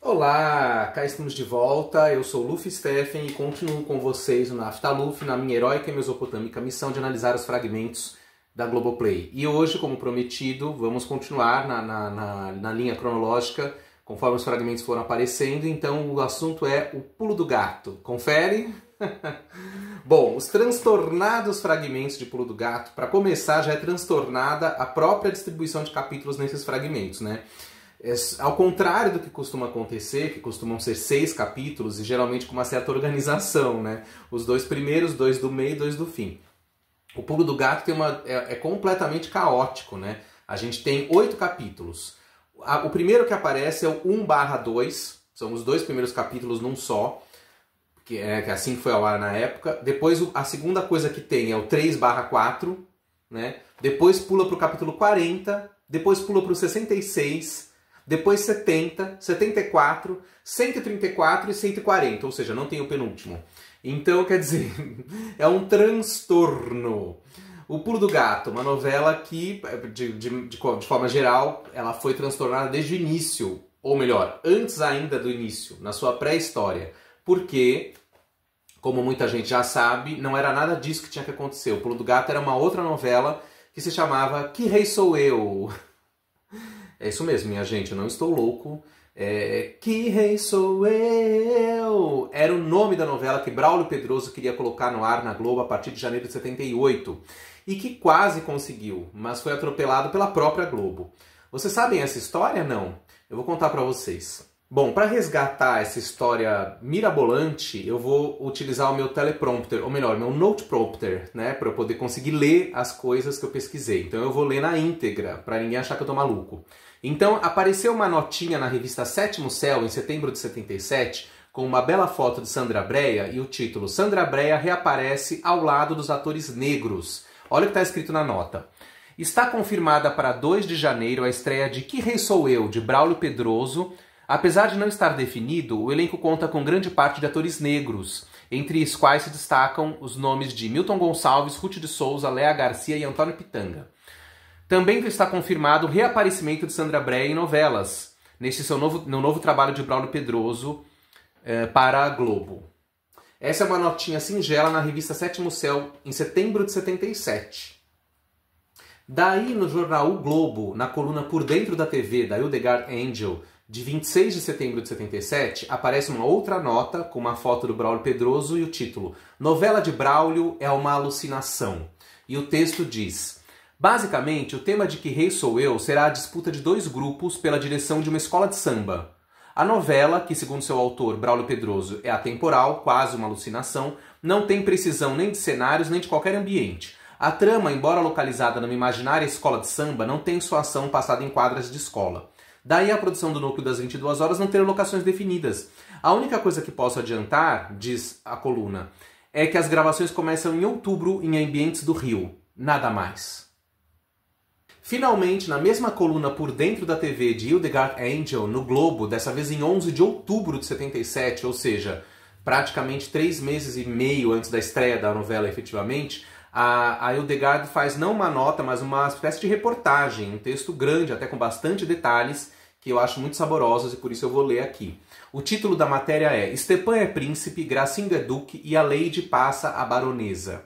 Olá, cá estamos de volta, eu sou Luffy Steffen e continuo com vocês no Naftaluf, na minha heróica e mesopotâmica missão de analisar os fragmentos da Globoplay. E hoje, como prometido, vamos continuar na linha cronológica, conforme os fragmentos foram aparecendo, então o assunto é o pulo do gato. Confere? Bom, os transtornados fragmentos de pulo do gato, para começar, já é transtornada a própria distribuição de capítulos nesses fragmentos, né? Ao contrário do que costuma acontecer, que costumam ser 6 capítulos e geralmente com uma certa organização, né? Os 2 primeiros, 2 do meio e 2 do fim. O pulo do gato é completamente caótico, né? A gente tem 8 capítulos. O primeiro que aparece é o 1/2, são os 2 primeiros capítulos num só, que é assim que foi ao ar na época. Depois a segunda coisa que tem é o 3/4, né? Depois pula para o capítulo 40, depois pula para o 66, depois 70, 74, 134 e 140, ou seja, não tem o penúltimo. Então, quer dizer, é um transtorno. O Pulo do Gato, uma novela que, de forma geral, ela foi transtornada desde o início, ou melhor, antes ainda do início, na sua pré-história. Porque, como muita gente já sabe, não era nada disso que tinha que acontecer. O Pulo do Gato era uma outra novela que se chamava Que Rei Sou Eu? É isso mesmo, minha gente, eu não estou louco. Que Rei Sou Eu? Era o nome da novela que Braulio Pedroso queria colocar no ar na Globo a partir de janeiro de 78. E que quase conseguiu, mas foi atropelado pela própria Globo. Vocês sabem essa história? Não. Eu vou contar para vocês. Bom, para resgatar essa história mirabolante, eu vou utilizar o meu teleprompter, ou melhor, meu note prompter, né, para eu poder conseguir ler as coisas que eu pesquisei. Então eu vou ler na íntegra, para ninguém achar que eu tô maluco. Então apareceu uma notinha na revista Sétimo Céu, em setembro de 77, com uma bela foto de Sandra Brea e o título Sandra Brea reaparece ao lado dos atores negros. Olha o que está escrito na nota. Está confirmada para 2 de janeiro a estreia de Que Rei Sou Eu, de Braulio Pedroso. Apesar de não estar definido, o elenco conta com grande parte de atores negros, entre os quais se destacam os nomes de Milton Gonçalves, Ruth de Souza, Léa Garcia e Antônio Pitanga. Também está confirmado o reaparecimento de Sandra Brea em novelas, no novo trabalho de Braulio Pedroso para a Globo. Essa é uma notinha singela na revista Sétimo Céu, em setembro de 77. Daí, no jornal O Globo, na coluna Por Dentro da TV, da Hildegard Angel, de 26 de setembro de 77, aparece uma outra nota com uma foto do Braulio Pedroso e o título Novela de Braulio é uma alucinação. E o texto diz: basicamente, o tema de Que Rei Sou Eu será a disputa de 2 grupos pela direção de uma escola de samba. A novela, que segundo seu autor, Braulio Pedroso, é atemporal, quase uma alucinação, não tem precisão nem de cenários nem de qualquer ambiente. A trama, embora localizada numa imaginária escola de samba, não tem sua ação passada em quadras de escola. Daí a produção do núcleo das 22 horas não ter locações definidas. A única coisa que posso adiantar, diz a coluna, é que as gravações começam em outubro em ambientes do Rio. Nada mais. Finalmente, na mesma coluna Por Dentro da TV de Hildegard Angel, no Globo, dessa vez em 11 de outubro de 77, ou seja, praticamente 3 meses e meio antes da estreia da novela efetivamente, a Hildegard faz não uma nota, mas uma espécie de reportagem, um texto grande, até com bastante detalhes, que eu acho muito saborosos e por isso eu vou ler aqui. O título da matéria é Stepan é príncipe, Gracinda é duque e a Lady passa a baronesa.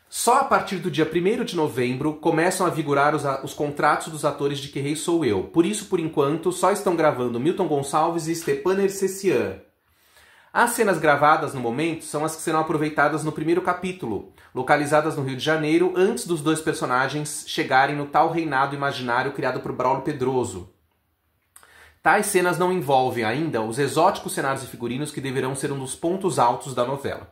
Só a partir do dia 1º de novembro começam a vigorar os contratos dos atores de Que Rei Sou Eu. Por isso, por enquanto, só estão gravando Milton Gonçalves e Stepan Ercecian. As cenas gravadas no momento são as que serão aproveitadas no primeiro capítulo, localizadas no Rio de Janeiro, antes dos 2 personagens chegarem no tal reinado imaginário criado por Braulio Pedroso. Tais cenas não envolvem ainda os exóticos cenários e figurinos que deverão ser um dos pontos altos da novela.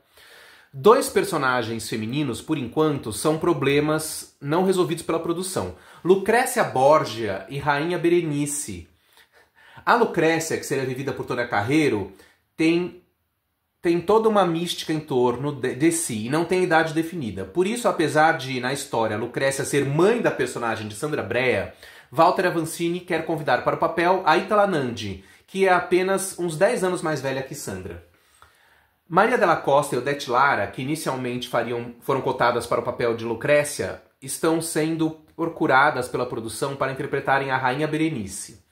2 personagens femininos, por enquanto, são problemas não resolvidos pela produção. Lucrécia Borgia e Rainha Berenice. A Lucrécia, que seria vivida por Tônia Carreiro, tem toda uma mística em torno de si e não tem idade definida. Por isso, apesar de, na história, Lucrécia ser mãe da personagem de Sandra Brea, Walter Avancini quer convidar para o papel a Itala Nandi, que é apenas uns 10 anos mais velha que Sandra. Maria Della Costa e Odete Lara, que inicialmente foram cotadas para o papel de Lucrécia, estão sendo procuradas pela produção para interpretarem a Rainha Berenice.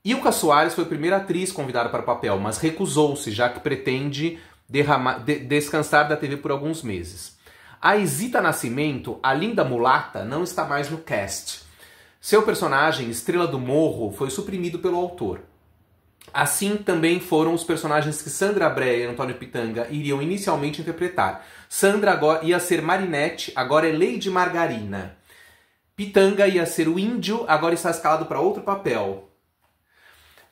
Ilka Soares foi a primeira atriz convidada para o papel, mas recusou-se, já que pretende descansar da TV por alguns meses. A Isita Nascimento, a linda mulata, não está mais no cast. Seu personagem, Estrela do Morro, foi suprimido pelo autor. Assim também foram os personagens que Sandra Brea e Antônio Pitanga iriam inicialmente interpretar. Sandra agora ia ser Marinette, agora é Lady Margarina. Pitanga ia ser o Índio, agora está escalado para outro papel.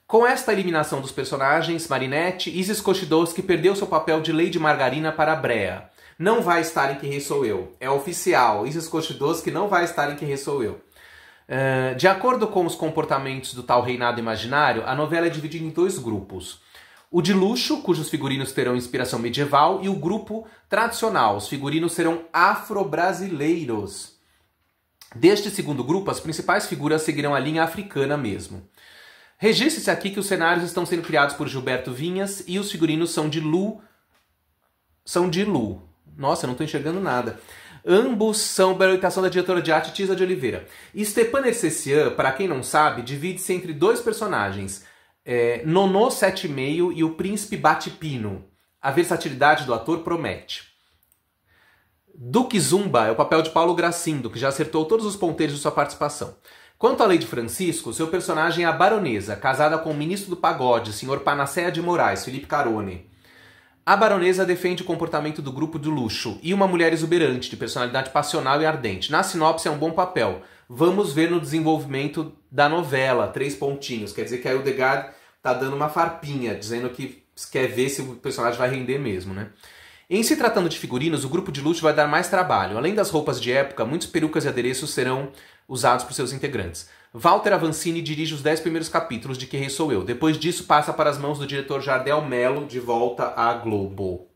Com esta eliminação dos personagens, Marinette, Isis Koshidowski perdeu seu papel de Lady Margarina para Brea. Não vai estar em Que Rei Sou Eu. É oficial, Isis Koshidowski não vai estar em Que Rei Sou Eu. De acordo com os comportamentos do tal reinado imaginário, a novela é dividida em dois grupos. O de luxo, cujos figurinos terão inspiração medieval, e o grupo tradicional, os figurinos serão afro-brasileiros. Deste segundo grupo, as principais figuras seguirão a linha africana mesmo. Registre-se aqui que os cenários estão sendo criados por Gilberto Vinhas e os figurinos são de Lu. Nossa, eu não estou enxergando nada. Ambos são pela orientação da diretora de arte Tisa de Oliveira. Stepan Ercecian, para quem não sabe, divide-se entre dois personagens, Nonô 7,5 e o Príncipe Batipino. A versatilidade do ator promete. Duque Zumba é o papel de Paulo Gracindo, que já acertou todos os ponteiros de sua participação. Quanto à Lady Francisco, seu personagem é a baronesa, casada com o ministro do pagode, Sr. Panacea de Moraes, Felipe Carone. A baronesa defende o comportamento do grupo do luxo e uma mulher exuberante, de personalidade passional e ardente. Na sinopse é um bom papel. Vamos ver no desenvolvimento da novela, 3 pontinhos. Quer dizer que a Hildegard tá dando uma farpinha, dizendo que quer ver se o personagem vai render mesmo, né? Em se tratando de figurinos, o grupo de luxo vai dar mais trabalho. Além das roupas de época, muitas perucas e adereços serão usados por seus integrantes. Walter Avancini dirige os 10 primeiros capítulos de Que Rei Sou Eu. Depois disso, passa para as mãos do diretor Jardel Mello, de volta à Globo.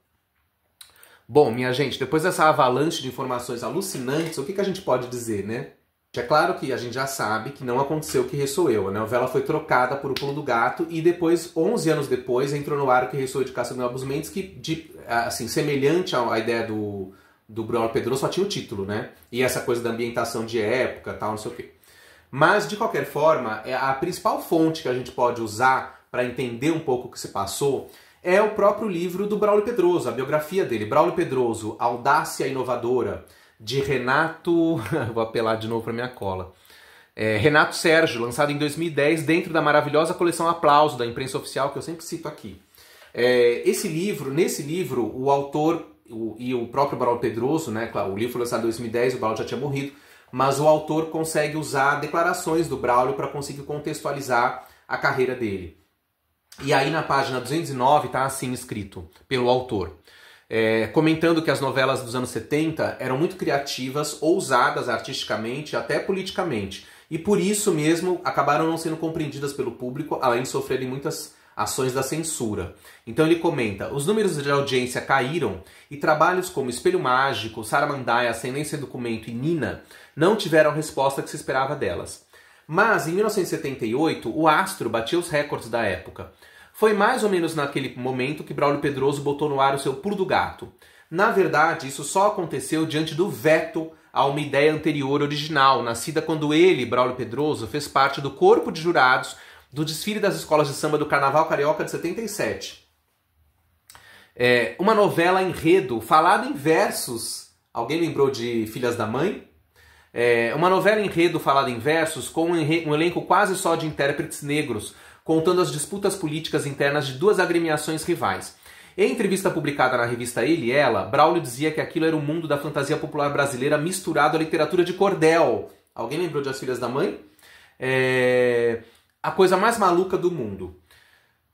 Bom, minha gente, depois dessa avalanche de informações alucinantes, o que a gente pode dizer, né? É claro que a gente já sabe que não aconteceu Que Rei Sou Eu. A novela foi trocada por O Pulo do Gato e depois, 11 anos depois, entrou no ar o Que Rei Sou Eu de Cássia Novos Mendes, que, assim, semelhante à ideia do Braulio Pedroso, só tinha o título, né? E essa coisa da ambientação de época, tal, não sei o quê. Mas, de qualquer forma, a principal fonte que a gente pode usar para entender um pouco o que se passou é o próprio livro do Braulio Pedroso, a biografia dele. Braulio Pedroso, Audácia Inovadora, de Renato... Vou apelar de novo para minha cola. Renato Sérgio, lançado em 2010, dentro da maravilhosa coleção Aplauso, da imprensa oficial, que eu sempre cito aqui. Nesse livro, o autor e o próprio Braulio Pedroso, né, claro, o livro foi lançado em 2010, o Braulio já tinha morrido, mas o autor consegue usar declarações do Braulio para conseguir contextualizar a carreira dele. E aí na página 209 está assim escrito, pelo autor, comentando que as novelas dos anos 70 eram muito criativas, ousadas artisticamente, até politicamente, e por isso mesmo acabaram não sendo compreendidas pelo público, além de sofrerem muitas ações da censura. Então ele comenta, os números de audiência caíram e trabalhos como Espelho Mágico, Saramandaia, Ascendência Documento e Nina não tiveram a resposta que se esperava delas. Mas, em 1978, o Astro batia os recordes da época. Foi mais ou menos naquele momento que Braulio Pedroso botou no ar o seu Pulo do Gato. Na verdade, isso só aconteceu diante do veto a uma ideia anterior original, nascida quando ele, Braulio Pedroso, fez parte do corpo de jurados do desfile das escolas de samba do Carnaval Carioca de 77. Uma novela enredo, falada em versos. Alguém lembrou de Filhas da Mãe? Uma novela enredo falada em versos com um elenco quase só de intérpretes negros, contando as disputas políticas internas de duas agremiações rivais. Em entrevista publicada na revista Ele e Ela, Braulio dizia que aquilo era o mundo da fantasia popular brasileira misturado à literatura de cordel. Alguém lembrou de As Filhas da Mãe? A coisa mais maluca do mundo.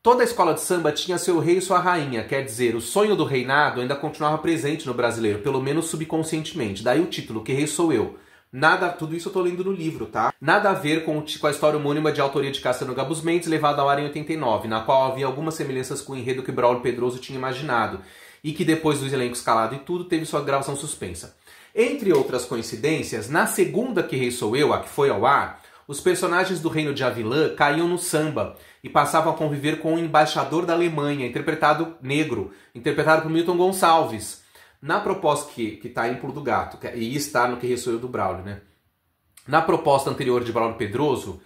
Toda a escola de samba tinha seu rei e sua rainha, quer dizer, o sonho do reinado ainda continuava presente no brasileiro, pelo menos subconscientemente. Daí o título, Que Rei Sou Eu. Tudo isso eu tô lendo no livro, tá? Nada a ver com a história homônima de autoria de Cassiano Gabus Mendes, levada ao ar em 89, na qual havia algumas semelhanças com o enredo que Braulio Pedroso tinha imaginado, e que depois do elenco escalado e tudo, teve sua gravação suspensa. Entre outras coincidências, na segunda Que Rei Sou Eu, a que foi ao ar, os personagens do reino de Avilã caíam no samba e passavam a conviver com o embaixador da Alemanha, interpretado por Milton Gonçalves, na proposta que está em Pulo do Gato, e está no Que Rei Sou Eu do Braulio, né? Na proposta anterior de Braulio Pedroso,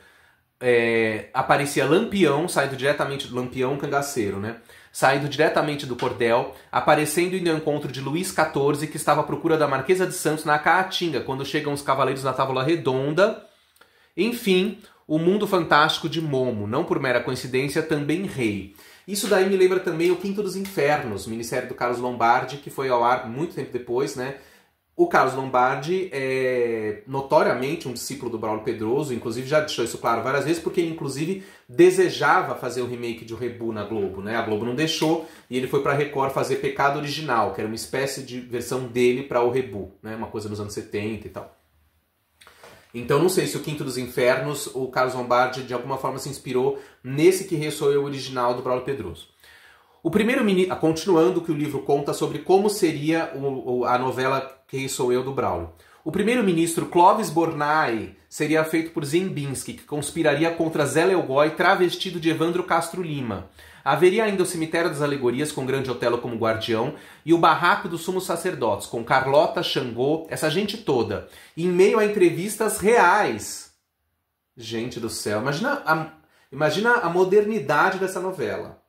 aparecia Lampião, saindo diretamente do Lampião Cangaceiro, né? Saindo diretamente do cordel, aparecendo indo ao encontro de Luís XIV, que estava à procura da Marquesa de Santos na Caatinga, quando chegam os Cavaleiros na Távola Redonda. Enfim, o mundo fantástico de Momo, não por mera coincidência, também rei. Isso daí me lembra também o Quinto dos Infernos, minissérie do Carlos Lombardi, que foi ao ar muito tempo depois, né? O Carlos Lombardi é notoriamente um discípulo do Braulio Pedroso, inclusive já deixou isso claro várias vezes, porque ele inclusive desejava fazer o remake de O Rebu na Globo, né? A Globo não deixou e ele foi para a Record fazer Pecado Original, que era uma espécie de versão dele para O Rebu, né? Uma coisa nos anos 70 e tal. Então não sei se o Quinto dos Infernos, o Carlos Lombardi de alguma forma se inspirou nesse Que Rei Sou Eu original do Braulio Pedroso. O primeiro ministro, continuando que o livro conta sobre como seria a novela Que Rei Sou Eu do Braulio. O primeiro-ministro Clóvis Bornai seria feito por Ziembinski, que conspiraria contra Zé Leogói travestido de Evandro Castro Lima. Haveria ainda o Cemitério das Alegorias, com Grande Otelo como guardião, e o Barraco dos Sumos Sacerdotes, com Carlota, Xangô, essa gente toda, em meio a entrevistas reais. Gente do céu, imagina a modernidade dessa novela.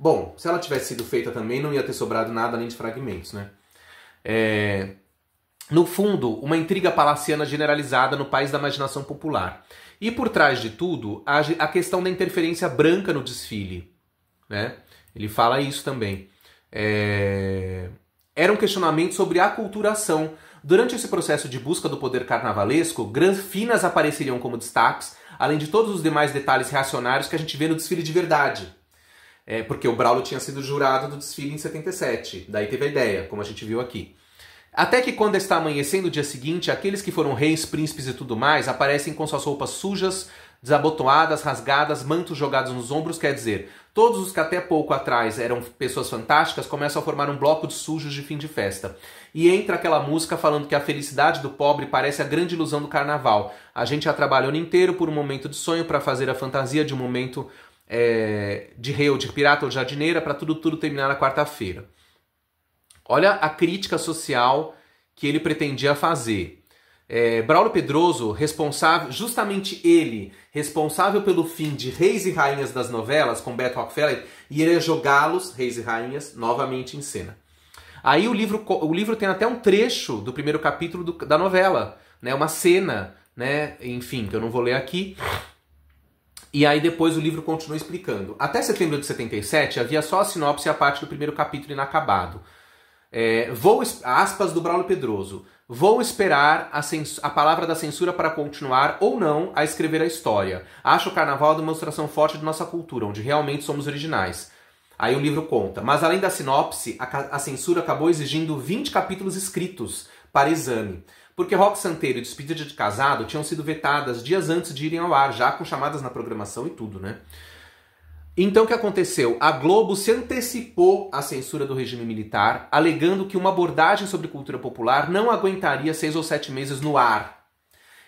Bom, se ela tivesse sido feita também, não ia ter sobrado nada além de fragmentos, né? No fundo, uma intriga palaciana generalizada no país da imaginação popular. E por trás de tudo, a questão da interferência branca no desfile, né? Ele fala isso também. Era um questionamento sobre a aculturação. Durante esse processo de busca do poder carnavalesco, granfinas apareceriam como destaques, além de todos os demais detalhes reacionários que a gente vê no desfile de verdade. Porque o Braulio tinha sido jurado do desfile em 77, daí teve a ideia, como a gente viu aqui. Até que quando está amanhecendo o dia seguinte, aqueles que foram reis, príncipes e tudo mais, aparecem com suas roupas sujas, desabotoadas, rasgadas, mantos jogados nos ombros, quer dizer, todos os que até pouco atrás eram pessoas fantásticas começam a formar um bloco de sujos de fim de festa. E entra aquela música falando que a felicidade do pobre parece a grande ilusão do carnaval. A gente já trabalha o ano inteiro por um momento de sonho para fazer a fantasia de um momento de rei ou de pirata ou de jardineira para tudo terminar na quarta-feira. Olha a crítica social que ele pretendia fazer. Braulio Pedroso, justamente ele, responsável pelo fim de Reis e Rainhas das novelas, com Beto Rockefeller, iria jogá-los, Reis e Rainhas, novamente em cena. Aí o livro tem até um trecho do primeiro capítulo da novela, né, uma cena, né, enfim, que eu não vou ler aqui. E aí depois o livro continua explicando. Até setembro de 77 havia só a sinopse e a parte do primeiro capítulo inacabado. Aspas do Braulio Pedroso. Vou esperar a palavra da censura para continuar ou não a escrever a história. Acho o carnaval uma demonstração forte de nossa cultura, onde realmente somos originais. Aí o livro conta. Mas além da sinopse, a censura acabou exigindo 20 capítulos escritos para exame. Porque Roque Santeiro e Despedida de Casado tinham sido vetadas dias antes de irem ao ar, já com chamadas na programação e tudo, né? Então o que aconteceu? A Globo se antecipou à censura do regime militar, alegando que uma abordagem sobre cultura popular não aguentaria 6 ou 7 meses no ar.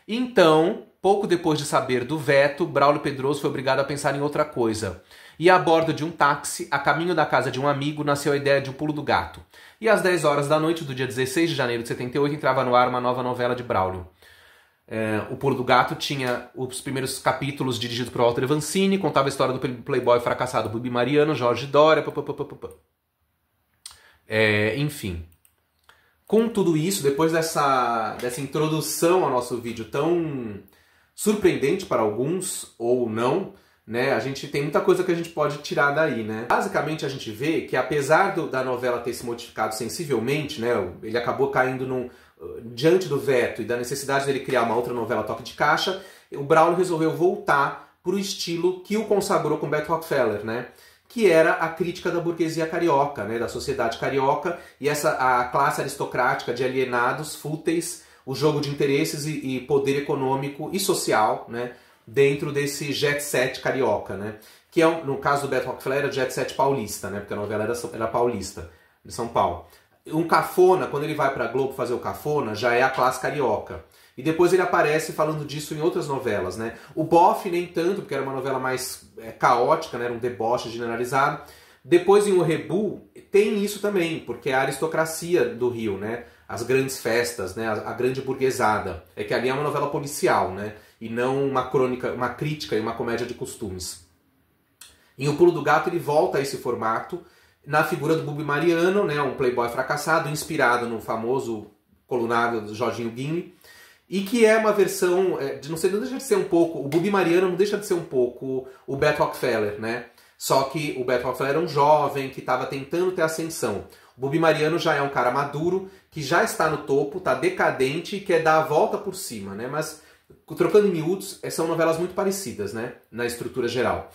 Então, pouco depois de saber do veto, Braulio Pedroso foi obrigado a pensar em outra coisa. E a bordo de um táxi, a caminho da casa de um amigo, nasceu a ideia de O Pulo do Gato. E às 10 horas da noite do dia 16 de janeiro de 78 entrava no ar uma nova novela de Braulio. O Pulo do Gato tinha os primeiros capítulos dirigidos por Walter Vancini, contava a história do playboy fracassado Bubi Mariano, Jorge Dória, enfim. Com tudo isso, depois dessa introdução ao nosso vídeo tão surpreendente para alguns, ou não, né, a gente tem muita coisa que a gente pode tirar daí, né? Basicamente a gente vê que apesar da novela ter se modificado sensivelmente, né, ele acabou caindo diante do veto e da necessidade dele criar uma outra novela toque de caixa, o Braulio resolveu voltar para o estilo que o consagrou com Beto Rockefeller, né? Que era a crítica da burguesia carioca, né, da sociedade carioca, e a classe aristocrática de alienados, fúteis, o jogo de interesses e poder econômico e social, né, dentro desse jet set carioca, né, que é, no caso do Beto Rockefeller, era o jet set paulista, né, porque a novela era paulista, de São Paulo. Um cafona, quando ele vai para a Globo fazer o cafona, já é a classe carioca. E depois ele aparece falando disso em outras novelas, né? O Boff nem tanto, porque era uma novela mais caótica, né? Era um deboche generalizado. Depois em O Rebu tem isso também, porque é a aristocracia do Rio, né? As grandes festas, né? A grande burguesada. É que ali é uma novela policial, né? e não uma crônica, uma crítica e uma comédia de costumes. Em O Pulo do Gato ele volta a esse formato na figura do Bubi Mariano, né, um playboy fracassado, inspirado no famoso colunário do Jorginho Guinle, e que é uma versão, não deixa de ser um pouco, o Bubi Mariano não deixa de ser um pouco o Beto Rockefeller, né? Só que o Beto Rockefeller era um jovem que estava tentando ter ascensão. O Bubi Mariano já é um cara maduro, que já está no topo, está decadente e quer dar a volta por cima, né? Mas, trocando em miúdos, são novelas muito parecidas, né? Na estrutura geral.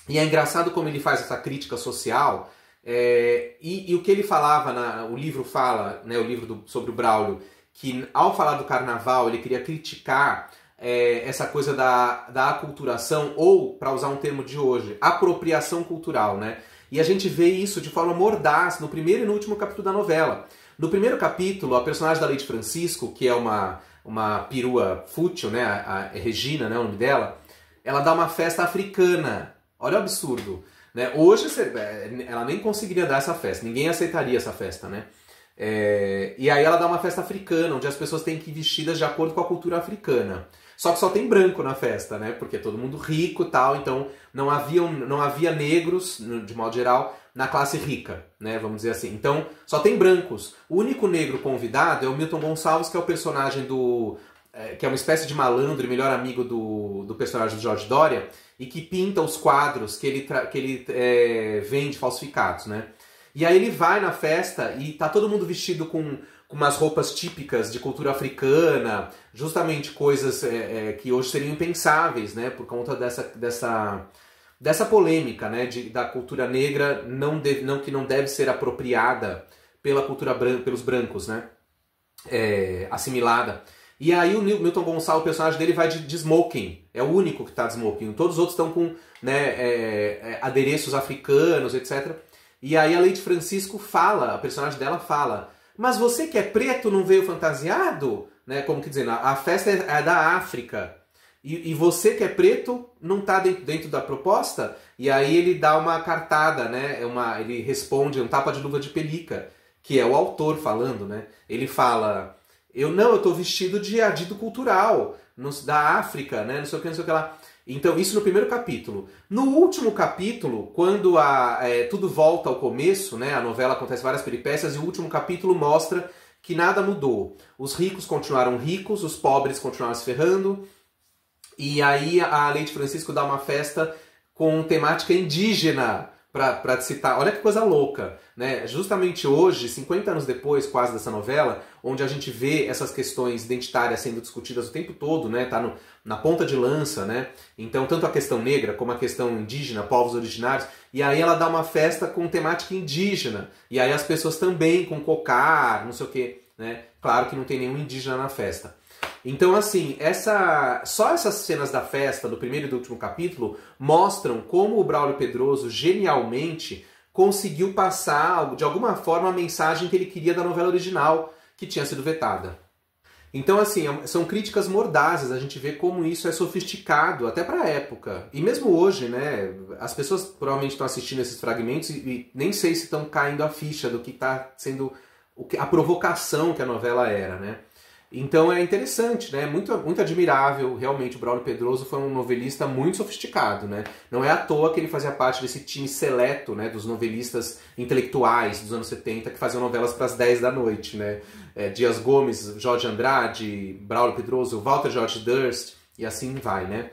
E é engraçado como ele faz essa crítica social, e o que ele falava, o livro fala, né, o livro sobre o Braulio, que ao falar do carnaval ele queria criticar essa coisa da aculturação, ou, para usar um termo de hoje, apropriação cultural, né? E a gente vê isso de forma mordaz no primeiro e no último capítulo da novela. No primeiro capítulo, a personagem da Leite Francisco, que é uma perua fútil, né, a Regina, né, o nome dela, ela dá uma festa africana. Olha o absurdo, né? Hoje ela nem conseguiria dar essa festa, ninguém aceitaria essa festa, né? E aí ela dá uma festa africana, onde as pessoas têm que ir vestidas de acordo com a cultura africana. Só que só tem branco na festa, né? Porque é todo mundo rico e tal, então não havia negros, de modo geral, na classe rica, né? Vamos dizer assim. Então só tem brancos. O único negro convidado é o Milton Gonçalves, que é o personagem que é uma espécie de malandro e melhor amigo do personagem do Jorge Doria, e que pinta os quadros que ele vende falsificados, né? E aí ele vai na festa e tá todo mundo vestido com umas roupas típicas de cultura africana, justamente coisas que hoje seriam impensáveis, né? Por conta dessa polêmica, né? Da cultura negra que não deve ser apropriada pela cultura pelos brancos, né? Assimilada. E aí o Milton Gonçalves, o personagem dele, vai de smoking. É o único que tá de smoking. Todos os outros estão com, né, adereços africanos, etc. E aí a Leite Francisco fala, a personagem dela fala, mas você que é preto não veio fantasiado? Né? Como que dizendo, a festa é da África. E você que é preto não está dentro da proposta? E aí ele dá uma cartada, né? Ele responde um tapa de luva de pelica, que é o autor falando, né? Ele fala, eu estou vestido de adido cultural, da África, né? Não sei o que, não sei o que lá. Então, isso no primeiro capítulo. No último capítulo, quando tudo volta ao começo, né? A novela acontece várias peripécias, e o último capítulo mostra que nada mudou. Os ricos continuaram ricos, os pobres continuaram se ferrando, e aí a Leite Francisco dá uma festa com temática indígena, para citar. Olha que coisa louca, né? Justamente hoje, 50 anos depois quase dessa novela, onde a gente vê essas questões identitárias sendo discutidas o tempo todo, né? Tá na ponta de lança, né? Então, tanto a questão negra como a questão indígena, povos originários, e aí ela dá uma festa com temática indígena, e aí as pessoas também com cocar, não sei o que, né? Claro que não tem nenhum indígena na festa. Então, assim, só essas cenas da festa, do primeiro e do último capítulo, mostram como o Braulio Pedroso, genialmente, conseguiu passar, de alguma forma, a mensagem que ele queria da novela original, que tinha sido vetada. Então, assim, são críticas mordazes, a gente vê como isso é sofisticado, até para a época. E mesmo hoje, né, as pessoas provavelmente estão assistindo esses fragmentos e nem sei se estão caindo a ficha do que está sendo a provocação que a novela era, né? Então é interessante, né? Muito, muito admirável, realmente. O Braulio Pedroso foi um novelista muito sofisticado, né? Não é à toa que ele fazia parte desse time seleto, né, dos novelistas intelectuais dos anos 70 que faziam novelas para as 10 da noite, né? Dias Gomes, Jorge Andrade, Braulio Pedroso, Walter George Durst e assim vai, né?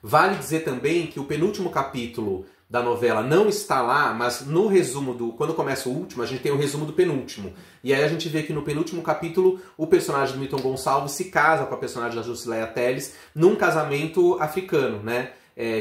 Vale dizer também que o penúltimo capítulo da novela não está lá, mas no resumo quando começa o último, a gente tem o resumo do penúltimo. E aí a gente vê que no penúltimo capítulo o personagem do Milton Gonçalves se casa com a personagem da Jusileia Telles num casamento africano, né?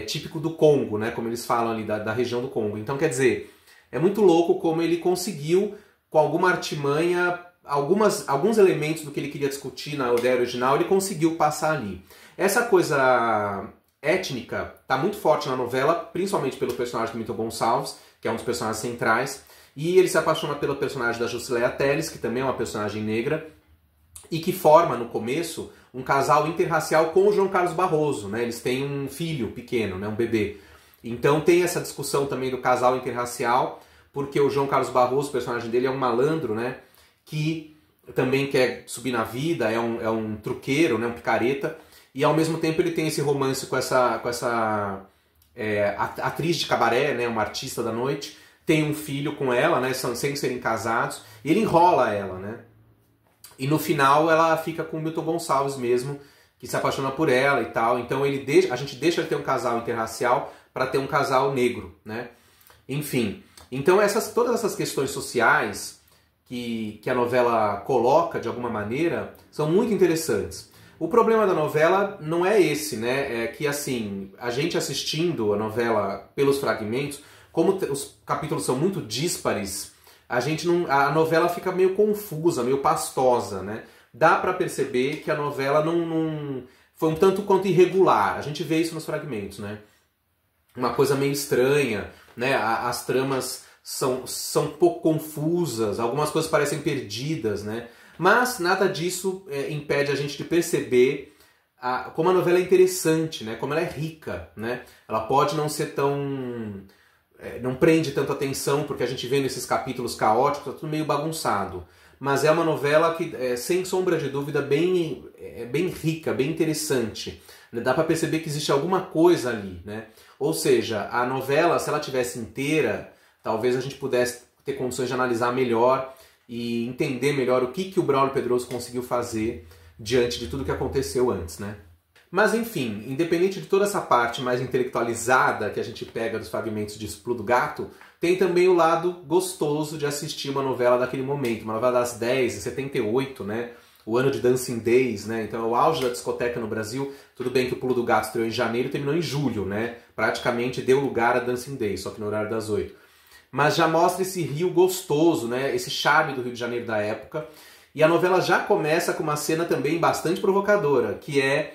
Típico do Congo, né? Como eles falam ali, da região do Congo. Então, quer dizer, é muito louco como ele conseguiu, com alguma artimanha, alguns elementos do que ele queria discutir na ideia original, ele conseguiu passar ali. Essa coisa étnica está muito forte na novela, principalmente pelo personagem do Milton Gonçalves, que é um dos personagens centrais, e ele se apaixona pelo personagem da Jusileia Telles, que também é uma personagem negra, e que forma, no começo, um casal interracial com o João Carlos Barroso, né? Eles têm um filho pequeno, né? Um bebê. Então tem essa discussão também do casal interracial, porque o João Carlos Barroso, o personagem dele, é um malandro, né? Que também quer subir na vida, é um truqueiro, né? Um picareta, e ao mesmo tempo ele tem esse romance com essa atriz de cabaré, né, uma artista da noite, tem um filho com ela, né, sem serem casados, e ele enrola ela, né? E no final ela fica com o Milton Gonçalves mesmo, que se apaixona por ela e tal. Então a gente deixa de ter um casal interracial para ter um casal negro, né? Enfim, então todas essas questões sociais que a novela coloca de alguma maneira são muito interessantes. O problema da novela não é esse, né? É que assim, a gente assistindo a novela pelos fragmentos, como os capítulos são muito díspares, a novela fica meio confusa, meio pastosa, né? Dá para perceber que a novela não foi um tanto quanto irregular. A gente vê isso nos fragmentos, né? Uma coisa meio estranha, né? As tramas são um pouco confusas, algumas coisas parecem perdidas, né? Mas nada disso impede a gente de perceber como a novela é interessante, né? Como ela é rica, né? Ela pode não ser tão... não prende tanta atenção, porque a gente vê nesses capítulos caóticos, tá tudo meio bagunçado. Mas é uma novela que, sem sombra de dúvida, bem rica, bem interessante. Dá para perceber que existe alguma coisa ali, né? Ou seja, a novela, se ela tivesse inteira, talvez a gente pudesse ter condições de analisar melhor e entender melhor o que o Braulio Pedroso conseguiu fazer diante de tudo que aconteceu antes, né? Mas enfim, independente de toda essa parte mais intelectualizada que a gente pega dos fragmentos de Pulo do Gato, tem também o lado gostoso de assistir uma novela daquele momento, uma novela das 10, de 78, né? O ano de Dancing Days, né? Então é o auge da discoteca no Brasil. Tudo bem que o Pulo do Gato estreou em janeiro e terminou em julho, né? Praticamente deu lugar a Dancing Days, só que no horário das 8. Mas já mostra esse Rio gostoso, né? Esse charme do Rio de Janeiro da época. E a novela já começa com uma cena também bastante provocadora, que é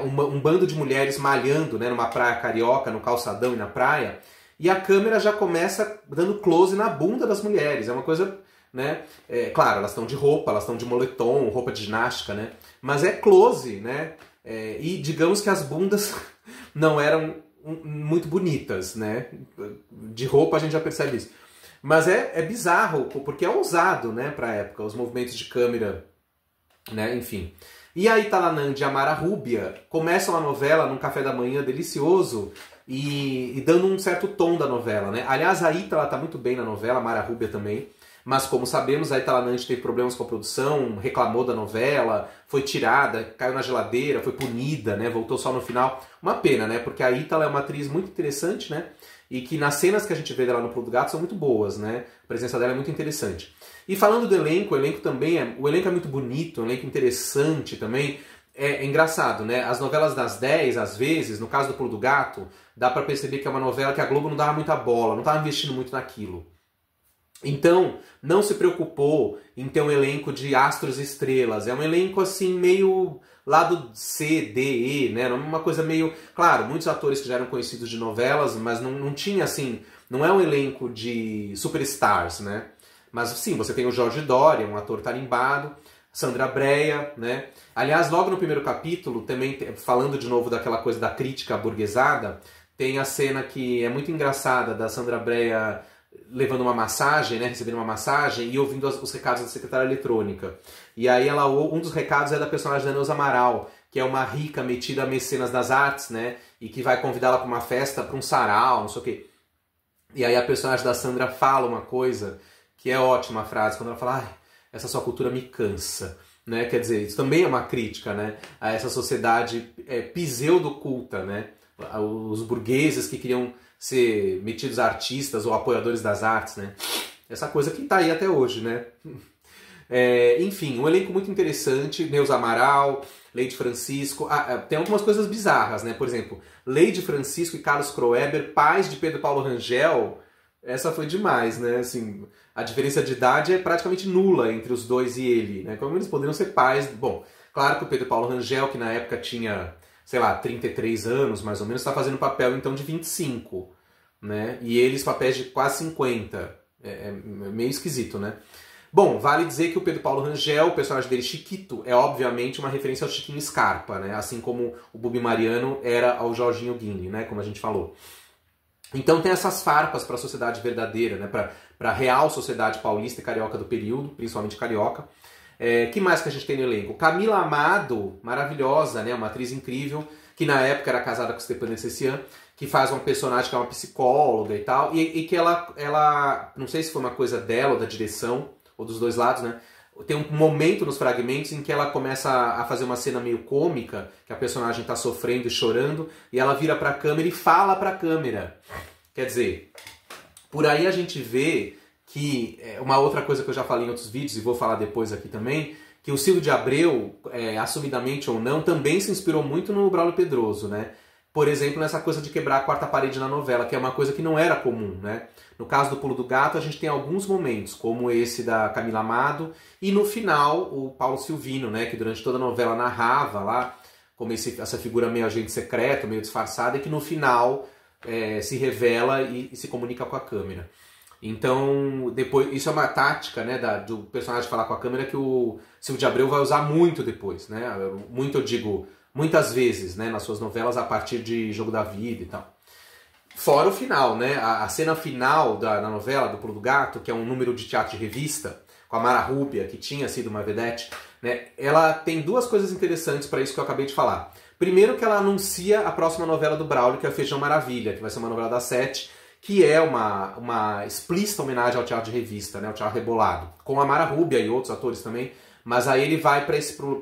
um bando de mulheres malhando, né, numa praia carioca, no calçadão e na praia, e a câmera já começa dando close na bunda das mulheres. É uma coisa, né? Claro, elas estão de roupa, elas estão de moletom, roupa de ginástica, né? Mas é close, né? E digamos que as bundas não eram muito bonitas, né? De roupa a gente já percebe isso. Mas é bizarro, porque é ousado, né, pra época, os movimentos de câmera, né? Enfim. E a Italanã e a Mara Rúbia começam a novela num café da manhã delicioso e dando um certo tom da novela, né? Aliás, a Ita tá muito bem na novela, a Mara Rúbia também, mas como sabemos, a Italanã teve problemas com a produção, reclamou da novela, foi tirada, caiu na geladeira, foi punida, né? Voltou só no final. Uma pena, né? Porque a Ita é uma atriz muito interessante, né? E que nas cenas que a gente vê dela no Pulo do Gato são muito boas, né? A presença dela é muito interessante. E falando do elenco, o elenco também o elenco é muito bonito, um elenco interessante também. É engraçado, né? As novelas das 10, às vezes, no caso do Pulo do Gato, dá pra perceber que é uma novela que a Globo não dava muita bola, não tava investindo muito naquilo. Então, não se preocupou em ter um elenco de astros e estrelas. É um elenco, assim, meio lado C, D, E, né? Uma coisa meio... Claro, muitos atores que já eram conhecidos de novelas, mas não tinha, assim... Não é um elenco de superstars, né? Mas, sim, você tem o Jorge Doria, um ator tarimbado, Sandra Brea, né? Aliás, logo no primeiro capítulo, também falando de novo daquela coisa da crítica burguesada, tem a cena que é muito engraçada da Sandra Brea levando uma massagem, né, recebendo uma massagem e ouvindo os recados da secretária eletrônica. E aí um dos recados é da personagem da Neuza Amaral, que é uma rica metida a mecenas das artes, né, e que vai convidá-la para uma festa, para um sarau, não sei o quê. E aí a personagem da Sandra fala uma coisa que é ótima a frase, quando ela fala: "Ai, essa sua cultura me cansa", né? Quer dizer, isso também é uma crítica, né, a essa sociedade pseudo-culta, né? Os burgueses que queriam ser metidos artistas ou apoiadores das artes, né? Essa coisa que tá aí até hoje, né? Enfim, um elenco muito interessante, Neuza Amaral, Leide Francisco, tem algumas coisas bizarras, né? Por exemplo, Leide Francisco e Carlos Kroeber, pais de Pedro Paulo Rangel, essa foi demais, né? Assim, a diferença de idade é praticamente nula entre os dois e ele, né? Como eles poderiam ser pais... Bom, claro que o Pedro Paulo Rangel, que na época tinha, sei lá, 33 anos, mais ou menos, está fazendo papel, então, de 25, né? E eles papéis de quase 50. É meio esquisito, né? Bom, vale dizer que o Pedro Paulo Rangel, o personagem dele, Chiquito, é obviamente uma referência ao Chiquinho Scarpa, né? Assim como o Bubi Mariano era ao Jorginho Guine, né? Como a gente falou. Então tem essas farpas para a sociedade verdadeira, né? Para a real sociedade paulista e carioca do período, principalmente carioca. Que mais que a gente tem no elenco? Camila Amado, maravilhosa, né? Uma atriz incrível, que na época era casada com Stepan Essessian, que faz uma personagem que é uma psicóloga e tal, e que ela, não sei se foi uma coisa dela ou da direção, ou dos dois lados, né? Tem um momento nos fragmentos em que ela começa a fazer uma cena meio cômica, que a personagem está sofrendo e chorando, e ela vira para a câmera e fala para a câmera. Quer dizer, por aí a gente vê que, uma outra coisa que eu já falei em outros vídeos, e vou falar depois aqui também, que o Silvio de Abreu, assumidamente ou não, também se inspirou muito no Braulio Pedroso, né? Por exemplo, nessa coisa de quebrar a quarta parede na novela, que é uma coisa que não era comum, né? No caso do Pulo do Gato, a gente tem alguns momentos, como esse da Camila Amado, e no final, o Paulo Silvino, né? Que durante toda a novela narrava lá, como essa figura meio agente secreto, meio disfarçada, e que no final se revela e se comunica com a câmera. Então, depois, isso é uma tática, né, do personagem falar com a câmera que o Silvio de Abreu vai usar muito depois, né? Muito, eu digo, muitas vezes, né, nas suas novelas a partir de Jogo da Vida e tal. Fora o final, né? A cena final da novela do Pulo do Gato, que é um número de teatro de revista, com a Mara Rúbia, que tinha sido uma vedete, né? Ela tem duas coisas interessantes para isso que eu acabei de falar. Primeiro que ela anuncia a próxima novela do Braulio, que é Feijão Maravilha, que vai ser uma novela das 7, que é uma explícita homenagem ao teatro de revista, né? Ao teatro rebolado, com a Mara Rúbia e outros atores também, mas aí ele vai para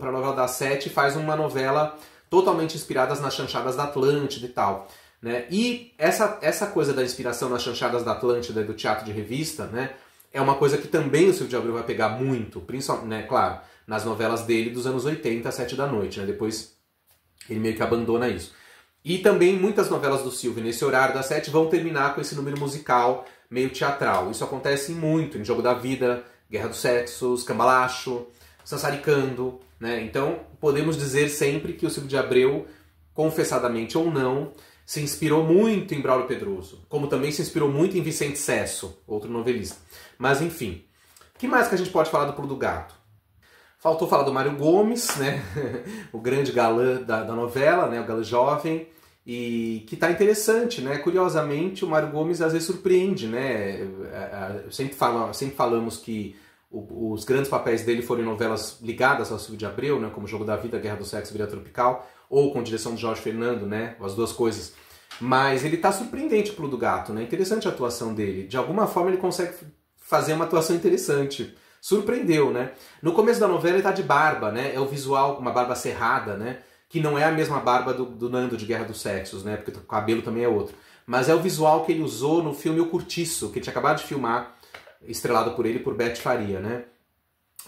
a novela das 7 e faz uma novela totalmente inspirada nas chanchadas da Atlântida e tal. Né? E essa coisa da inspiração nas chanchadas da Atlântida e do teatro de revista, né, é uma coisa que também o Silvio de Abreu vai pegar muito, principalmente, né, claro, nas novelas dele dos anos 80, 7 da noite. Né? Depois ele meio que abandona isso. E também muitas novelas do Silvio, nesse horário das 7, vão terminar com esse número musical meio teatral. Isso acontece muito em Jogo da Vida, Guerra dos Sexos, Cambalacho, Sassaricando. Né? Então podemos dizer sempre que o Silvio de Abreu, confessadamente ou não, se inspirou muito em Braulio Pedroso, como também se inspirou muito em Vicente Sesso, outro novelista. Mas enfim, o que mais que a gente pode falar do Pulo do Gato? Faltou falar do Mário Gomes, né? O grande galã da novela, né? O galã jovem, e que tá interessante, né? Curiosamente, o Mário Gomes às vezes surpreende, né? Sempre falamos que os grandes papéis dele foram em novelas ligadas ao Silvio de Abreu, né? Como Jogo da Vida, Guerra do Sexo, Vida Tropical, ou com direção de Jorge Fernando, né? As duas coisas. Mas ele tá surpreendente pro Pulo do Gato, né? Interessante a atuação dele. De alguma forma ele consegue fazer uma atuação interessante. Surpreendeu, né? No começo da novela ele tá de barba, né? É o visual, uma barba cerrada, né? Que não é a mesma barba do Nando de Guerra dos Sexos, né? Porque o cabelo também é outro. Mas é o visual que ele usou no filme O Curtiço, que ele tinha acabado de filmar, estrelado por ele e por Beth Faria, né?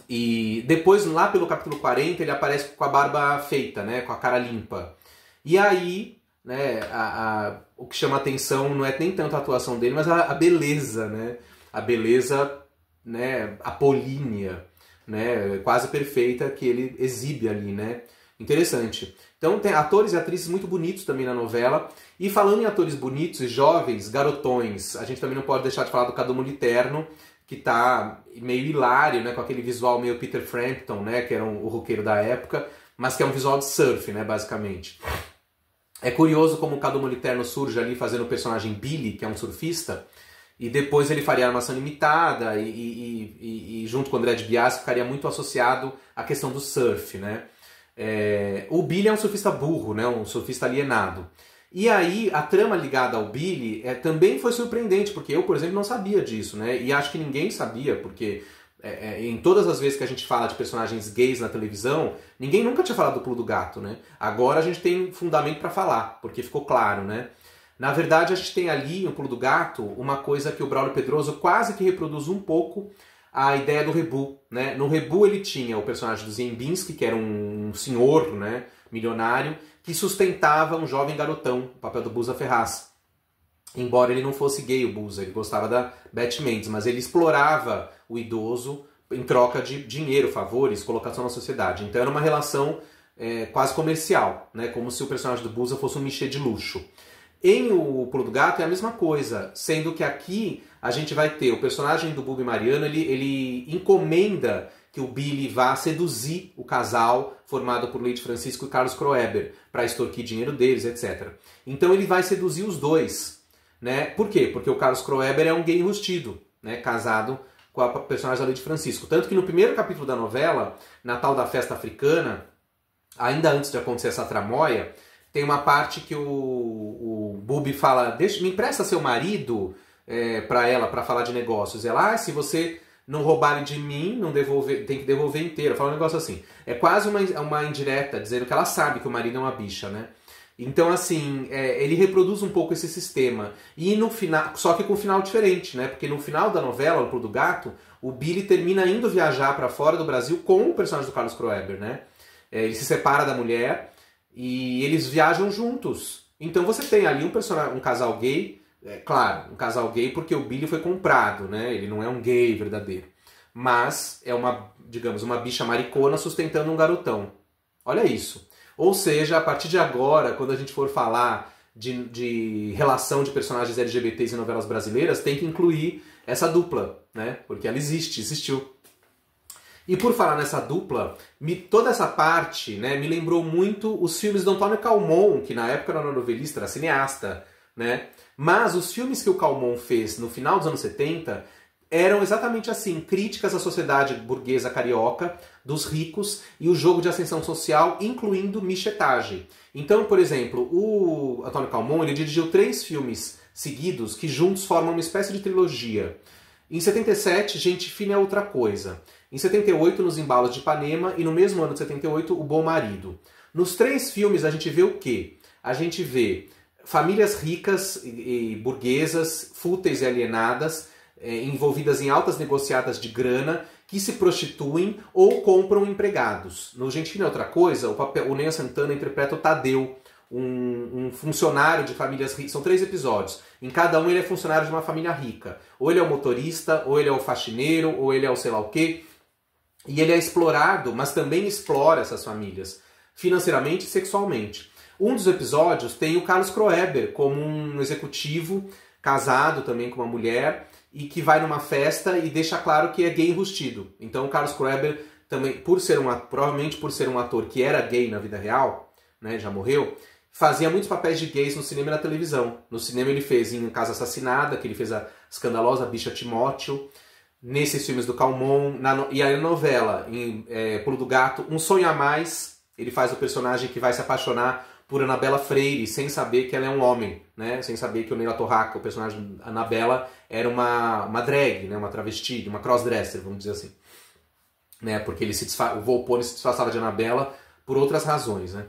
E depois, lá pelo capítulo 40, ele aparece com a barba feita, né? Com a cara limpa. E aí, né? O que chama atenção não é nem tanto a atuação dele, mas a beleza, né? A beleza, né, apolínea, né, quase perfeita que ele exibe ali, né? Interessante. Então tem atores e atrizes muito bonitos também na novela. E falando em atores bonitos e jovens, garotões, a gente também não pode deixar de falar do Cadu Moliterno, que tá meio hilário, né, com aquele visual meio Peter Frampton, né, que era o roqueiro da época, mas que é um visual de surf, né, basicamente. É curioso como o Cadu Moliterno surge ali fazendo o personagem Billy, que é um surfista, e depois ele faria Armação Limitada e junto com o André de Biasi ficaria muito associado à questão do surf, né? O Billy é um surfista burro, né? Um surfista alienado. E aí a trama ligada ao Billy também foi surpreendente, porque eu, por exemplo, não sabia disso, né? E acho que ninguém sabia, porque em todas as vezes que a gente fala de personagens gays na televisão, ninguém nunca tinha falado do Pulo do Gato, né? Agora a gente tem fundamento para falar, porque ficou claro, né? Na verdade, a gente tem ali, no Pulo do Gato, uma coisa que o Braulio Pedroso quase que reproduz um pouco a ideia do Rebu, né? No Rebu ele tinha o personagem do Ziembinski, que era um senhor, né, milionário, que sustentava um jovem garotão, o papel do Busa Ferraz. Embora ele não fosse gay, o Busa, ele gostava da Beth Mendes, mas ele explorava o idoso em troca de dinheiro, favores, colocação na sociedade. Então era uma relação quase comercial, né? Como se o personagem do Busa fosse um Michê de luxo. Em O Pulo do Gato é a mesma coisa, sendo que aqui a gente vai ter o personagem do Buba e Mariano, ele encomenda que o Billy vá seduzir o casal formado por Leite Francisco e Carlos Kroeber, para extorquir dinheiro deles, etc. Então ele vai seduzir os dois, né? Por quê? Porque o Carlos Kroeber é um gay enrustido, né? Casado com a personagem da Lady Francisco. Tanto que no primeiro capítulo da novela, na tal da festa africana, ainda antes de acontecer essa tramóia, tem uma parte que o Bubi fala, me empresta seu marido pra ela, pra falar de negócios. Ela, se você não roubar de mim, não devolver, tem que devolver inteiro. Fala um negócio assim. É quase uma indireta, dizendo que ela sabe que o marido é uma bicha, né? Então, assim, ele reproduz um pouco esse sistema. E no final, só que com um final diferente, né? Porque no final da novela, O Pulo do Gato, o Billy termina indo viajar para fora do Brasil com o personagem do Carlos Kroeber, né? Ele se separa da mulher e eles viajam juntos. Então você tem ali um casal gay, claro, um casal gay porque o Billy foi comprado, né? Ele não é um gay verdadeiro. Mas é digamos, uma bicha maricona sustentando um garotão. Olha isso. Ou seja, a partir de agora, quando a gente for falar de relação de personagens LGBTs em novelas brasileiras, tem que incluir essa dupla, né? Porque ela existiu. E por falar nessa dupla, toda essa parte, né, me lembrou muito os filmes do Antônio Calmon, que na época era novelista, era cineasta, né? Mas os filmes que o Calmon fez no final dos anos 70 eram exatamente assim, críticas à sociedade burguesa carioca, dos ricos e o jogo de ascensão social, incluindo michetagem. Então, por exemplo, o Antônio Calmon ele dirigiu 3 filmes seguidos que juntos formam uma espécie de trilogia. Em 77, Gente Fina é Outra Coisa. Em 78, Nos Embalos de Ipanema. E no mesmo ano de 78, O Bom Marido. Nos 3 filmes a gente vê o quê? A gente vê famílias ricas e burguesas, fúteis e alienadas, envolvidas em altas negociadas de grana, que se prostituem ou compram empregados. No Gente Fina é Outra Coisa, o Ney Santana interpreta o Tadeu, um funcionário de famílias ricas. São 3 episódios. Em cada um ele é funcionário de uma família rica. Ou ele é o motorista, ou ele é o faxineiro, ou ele é o sei lá o quê. E ele é explorado, mas também explora essas famílias, financeiramente e sexualmente. Um dos episódios tem o Carlos Kroeber como um executivo, casado também com uma mulher, e que vai numa festa e deixa claro que é gay enrustido. Então o Carlos Kroeber, também, provavelmente por ser um ator que era gay na vida real, né, já morreu, fazia muitos papéis de gays no cinema e na televisão. No cinema ele fez em Casa Assassinada, que ele fez a escandalosa bicha Timóteo, nesses filmes do Calmon, e aí na novela, em Pulo do Gato, Um Sonho a Mais, ele faz o personagem que vai se apaixonar por Anabela Freire, sem saber que ela é um homem, né? Sem saber que o Neila Torraca, o personagem Anabela, era uma drag, né? Uma travesti, uma crossdresser, vamos dizer assim. Né? Porque o Volpone se disfarçava de Anabela por outras razões, né?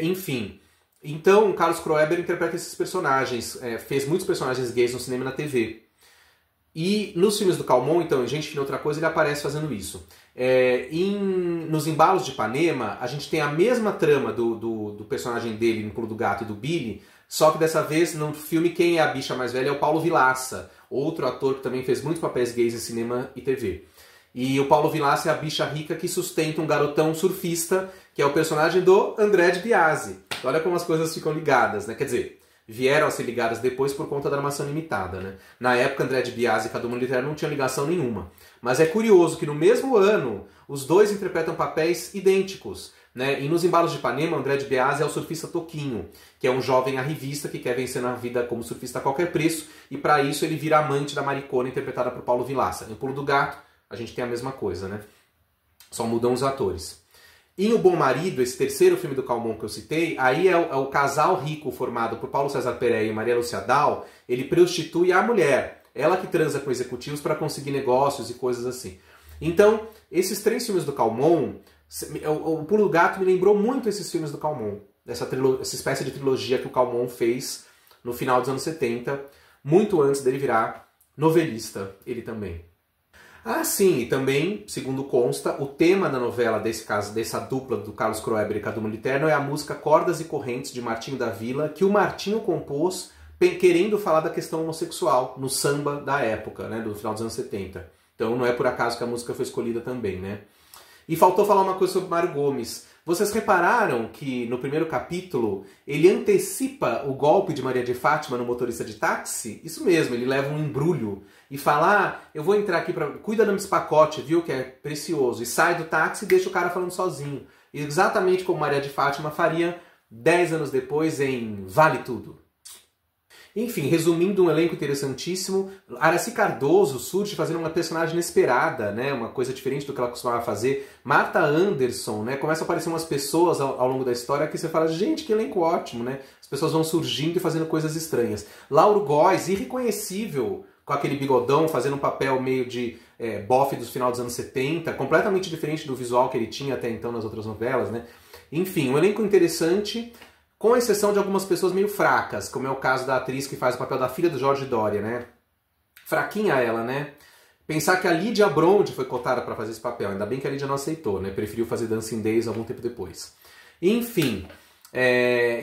Enfim, então Carlos Kroeber interpreta esses personagens, fez muitos personagens gays no cinema e na TV. E nos filmes do Calmon, então, em Gente Fina é Outra Coisa, ele aparece fazendo isso. Nos Embalos de Ipanema, a gente tem a mesma trama do personagem dele no Pulo do Gato e do Billy, só que dessa vez, no filme, quem é a bicha mais velha é o Paulo Vilaça, outro ator que também fez muitos papéis gays em cinema e TV. E o Paulo Vilaça é a bicha rica que sustenta um garotão surfista, que é o personagem do André de Biasi. Olha como as coisas ficam ligadas, né? Quer dizer, vieram a ser ligadas depois por conta da Armação Limitada, né? Na época, André de Biasi e Cadu Militer não tinham ligação nenhuma. Mas é curioso que no mesmo ano, os dois interpretam papéis idênticos, né? E Nos Embalos de Ipanema, André de Biasi é o surfista Toquinho, que é um jovem arrivista que quer vencer na vida como surfista a qualquer preço, e para isso ele vira amante da maricona interpretada por Paulo Vilaça. Em Pulo do Gato, a gente tem a mesma coisa, né? Só mudam os atores. Em O Bom Marido, esse terceiro filme do Calmon que eu citei, aí é o casal rico formado por Paulo César Pereira e Maria Lúcia Dal, ele prostitui a mulher. Ela que transa com executivos para conseguir negócios e coisas assim. Então, esses 3 filmes do Calmon, o Pulo do Gato me lembrou muito esses filmes do Calmon. Essa espécie de trilogia que o Calmon fez no final dos anos 70, muito antes dele virar novelista, ele também. Ah, sim, e também, segundo consta, o tema da novela dessa dupla do Carlos Kroeber e Cadu Militerno é a música Cordas e Correntes de Martinho da Vila, que o Martinho compôs querendo falar da questão homossexual no samba da época, né, do final dos anos 70. Então não é por acaso que a música foi escolhida também, né? E faltou falar uma coisa sobre Mário Gomes. Vocês repararam que no primeiro capítulo ele antecipa o golpe de Maria de Fátima no motorista de táxi? Isso mesmo, ele leva um embrulho e fala, eu vou entrar aqui cuida desse pacote, viu, que é precioso. E sai do táxi e deixa o cara falando sozinho. Exatamente como Maria de Fátima faria 10 anos depois em Vale Tudo. Enfim, resumindo, um elenco interessantíssimo. Aracy Cardoso surge fazendo uma personagem inesperada, né? Uma coisa diferente do que ela costumava fazer. Martha Anderson, né? Começa a aparecer umas pessoas ao longo da história que você fala, gente, que elenco ótimo, né? As pessoas vão surgindo e fazendo coisas estranhas. Lauro Góes, irreconhecível, com aquele bigodão, fazendo um papel meio de bofe dos final dos anos 70, completamente diferente do visual que ele tinha até então nas outras novelas, né? Enfim, um elenco interessante, com exceção de algumas pessoas meio fracas, como é o caso da atriz que faz o papel da filha do Jorge Doria, né? Fraquinha ela, né? Pensar que a Lídia Brond foi cotada para fazer esse papel, ainda bem que a Lídia não aceitou, né? Preferiu fazer Dancing Days algum tempo depois. Enfim,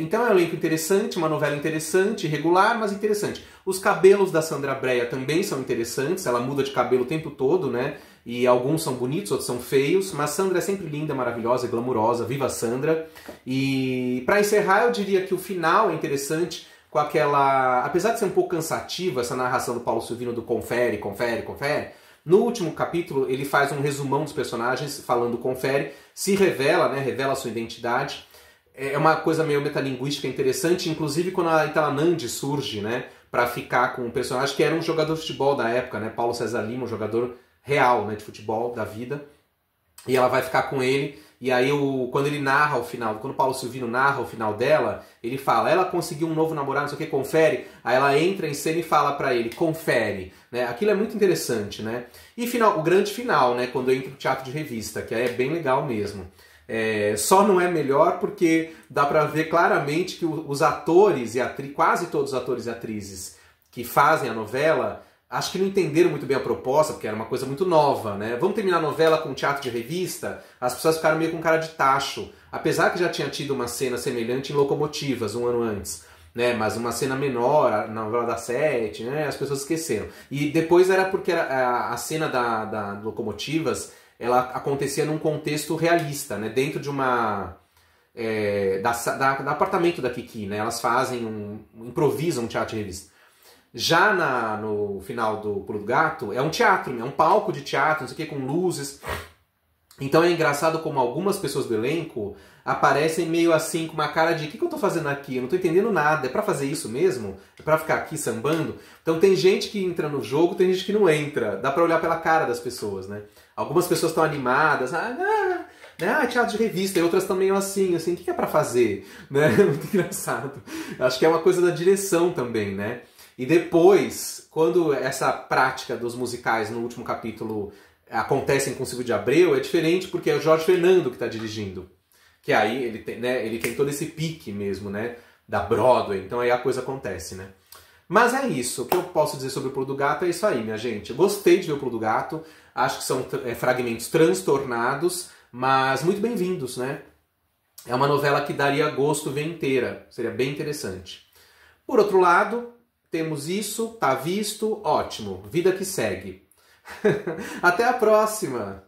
então é um elenco interessante, uma novela interessante, irregular, mas interessante. Os cabelos da Sandra Brea também são interessantes, ela muda de cabelo o tempo todo, né? E alguns são bonitos, outros são feios, mas Sandra é sempre linda, maravilhosa, glamurosa, viva Sandra. E para encerrar, eu diria que o final é interessante, com aquela... Apesar de ser um pouco cansativo, essa narração do Paulo Silvino do confere, confere, confere, no último capítulo ele faz um resumão dos personagens, falando confere, se revela, né? Revela a sua identidade. É uma coisa meio metalinguística interessante, inclusive quando a Itala Nandi surge, né? Para ficar com um personagem que era um jogador de futebol da época, né? Paulo César Lima, um jogador real, né, de futebol da vida, e ela vai ficar com ele, e aí quando ele narra o final, quando o Paulo Silvino narra o final dela, ele fala, ela conseguiu um novo namorado, não sei o que, confere, aí ela entra em cena e fala pra ele, confere, né, aquilo é muito interessante, né, e o grande final, né, quando entra o teatro de revista, que é bem legal mesmo. Só não é melhor porque dá pra ver claramente que os atores e quase todos os atores e atrizes que fazem a novela, acho que não entenderam muito bem a proposta, porque era uma coisa muito nova, né? Vamos terminar a novela com teatro de revista? As pessoas ficaram meio com cara de tacho. Apesar que já tinha tido uma cena semelhante em Locomotivas, um ano antes, né? Mas uma cena menor, na novela da Sete, né? As pessoas esqueceram. E depois era porque a cena da Locomotivas, ela acontecia num contexto realista, né? Dentro de uma... do apartamento da Kiki, né? Elas improvisam um teatro de revista. Já no final do Pulo do Gato, é um teatro, é um palco de teatro, não sei o que, com luzes. Então é engraçado como algumas pessoas do elenco aparecem meio assim, com uma cara de o que eu tô fazendo aqui? Eu não tô entendendo nada, é pra fazer isso mesmo? É pra ficar aqui sambando? Então tem gente que entra no jogo, tem gente que não entra. Dá pra olhar pela cara das pessoas, né? Algumas pessoas estão animadas, teatro de revista, e outras também assim, o que é pra fazer? Né? Muito engraçado. Acho que é uma coisa da direção também, né? E depois, quando essa prática dos musicais no último capítulo acontecem com o Silvio de Abreu, é diferente porque é o Jorge Fernando que está dirigindo. Que aí ele tem todo esse pique mesmo, né? Da Broadway, então aí a coisa acontece, né? Mas é isso, o que eu posso dizer sobre o Pulo do Gato é isso aí, minha gente. Eu gostei de ver o Pulo do Gato, acho que são fragmentos transtornados, mas muito bem-vindos, né? É uma novela que daria gosto ver inteira, seria bem interessante. Por outro lado, temos isso, tá visto, ótimo, vida que segue. Até a próxima!